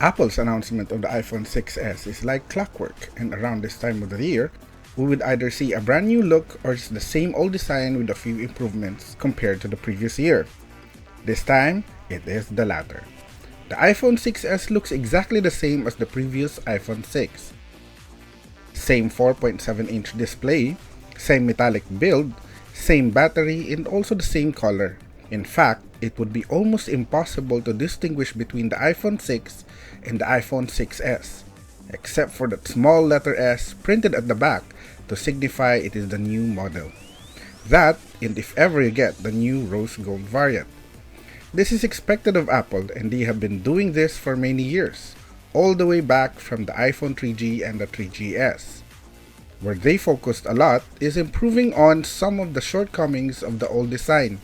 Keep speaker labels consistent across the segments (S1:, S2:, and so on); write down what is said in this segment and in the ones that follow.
S1: Apple's announcement of the iPhone 6s is like clockwork, and around this time of the year, we would either see a brand new look or just the same old design with a few improvements compared to the previous year. This time, it is the latter. The iPhone 6s looks exactly the same as the previous iPhone 6. Same 4.7-inch display, same metallic build, same battery, and also the same color. In fact, it would be almost impossible to distinguish between the iPhone 6 and the iPhone 6s, except for that small letter S printed at the back to signify it is the new model. That, and if ever you get the new rose gold variant. This is expected of Apple, and they have been doing this for many years, all the way back from the iPhone 3G and the 3GS. Where they focused a lot is improving on some of the shortcomings of the old design.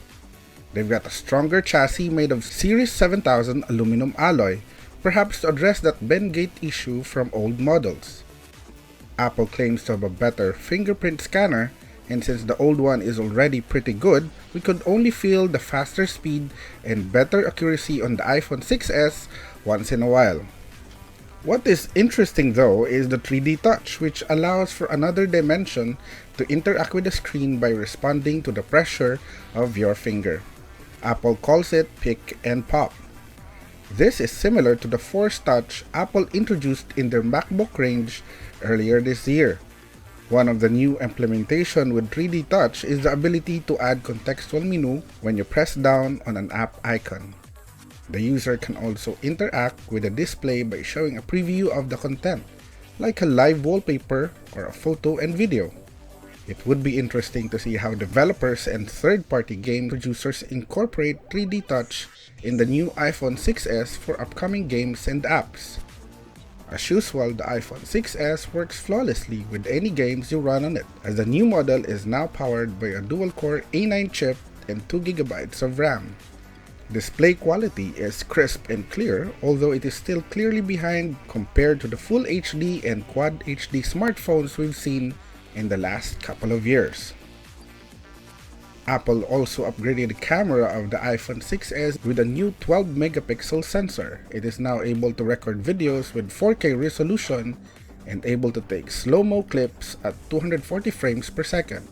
S1: They've got a stronger chassis made of Series 7000 aluminum alloy, perhaps to address that bend gate issue from old models. Apple claims to have a better fingerprint scanner, and since the old one is already pretty good, we could only feel the faster speed and better accuracy on the iPhone 6s once in a while. What is interesting though is the 3D touch, which allows for another dimension to interact with the screen by responding to the pressure of your finger. Apple calls it pick and pop. This is similar to the Force Touch Apple introduced in their MacBook range earlier this year. One of the new implementation with 3D touch is the ability to add contextual menu when you press down on an app icon. The user can also interact with the display by showing a preview of the content, like a live wallpaper or a photo and video. It would be interesting to see how developers and third-party game producers incorporate 3D touch in the new iPhone 6s for upcoming games and apps. As usual, the iPhone 6s works flawlessly with any games you run on it, as the new model is now powered by a dual-core A9 chip and 2GB of RAM. Display quality is crisp and clear, although it is still clearly behind compared to the Full HD and Quad HD smartphones we've seen in the last couple of years. Apple also upgraded the camera of the iPhone 6s with a new 12-megapixel sensor. It is now able to record videos with 4K resolution and able to take slow-mo clips at 240 frames per second.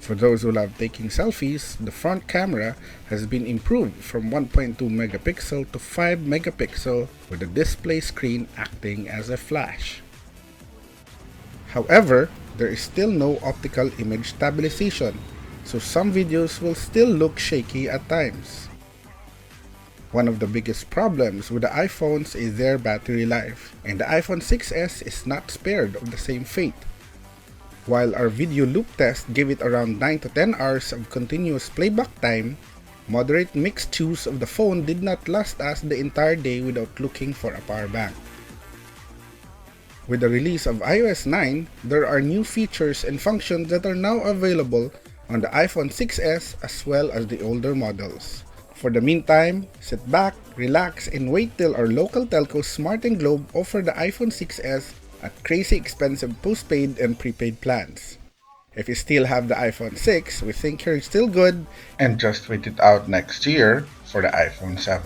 S1: For those who love taking selfies, the front camera has been improved from 1.2 megapixel to 5 megapixel with the display screen acting as a flash. However, there is still no optical image stabilization, so some videos will still look shaky at times. One of the biggest problems with the iPhones is their battery life, and the iPhone 6s is not spared of the same fate. While our video loop test gave it around 9 to 10 hours of continuous playback time, moderate mixed use of the phone did not last us the entire day without looking for a power bank. With the release of iOS 9, there are new features and functions that are now available on the iPhone 6s as well as the older models. For the meantime, sit back, relax, and wait till our local telcos Smart and Globe offer the iPhone 6s at crazy expensive postpaid and prepaid plans. If you still have the iPhone 6, we think you're still good, and just wait it out next year for the iPhone 7.